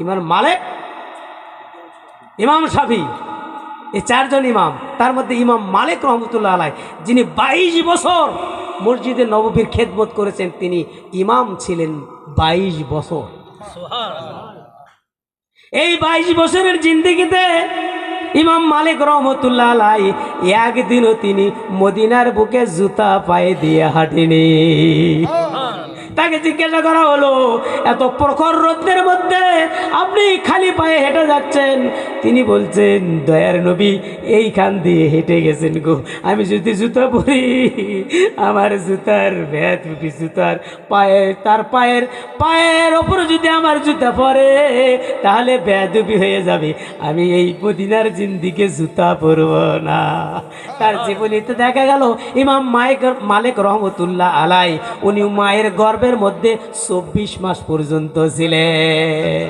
ইমাম মালিক, ইমাম শাফি, এই চারজন ইমাম। তার মধ্যে ইমাম মালিক রহমতুল্লাহ আলাইহি, যিনি 22 বছর মসজিদে নববীর খেদমত করেছেন, তিনি ইমাম ছিলেন 22 বছর। এই 22 বছরের জিন্দেগিতে ইমাম মালিক রহমতুল্লাহ আলাইহি একদিনও তিনি মদিনার বুকে জুতা পায়ে দিয়ে হাঁটেনি। তাকে জিজ্ঞাসা করা হলো, এত প্রখর রোদের মধ্যে আপনি খালি পায়ে হেঁটে যাচ্ছেন? তিনি বলছেন, দয়ার নবী এইখান দিয়ে হেঁটে গেছেন গো, আমি যদি জুতা পরি, আমার জুতার ভেতরুপি জুতার তার পায়ের ওপরে যদি আমার জুতা পরে তাহলে বেয়াদবি হয়ে যাবে, আমি এই মদিনার জিন্দিকে জুতা পরব না। তার জীবনীতে দেখা গেল ইমাম মালিক রহমতুল্লাহ আলাইহি উনি মায়ের গর্ভের মধ্যে 24 মাস পর্যন্ত ছিলেন।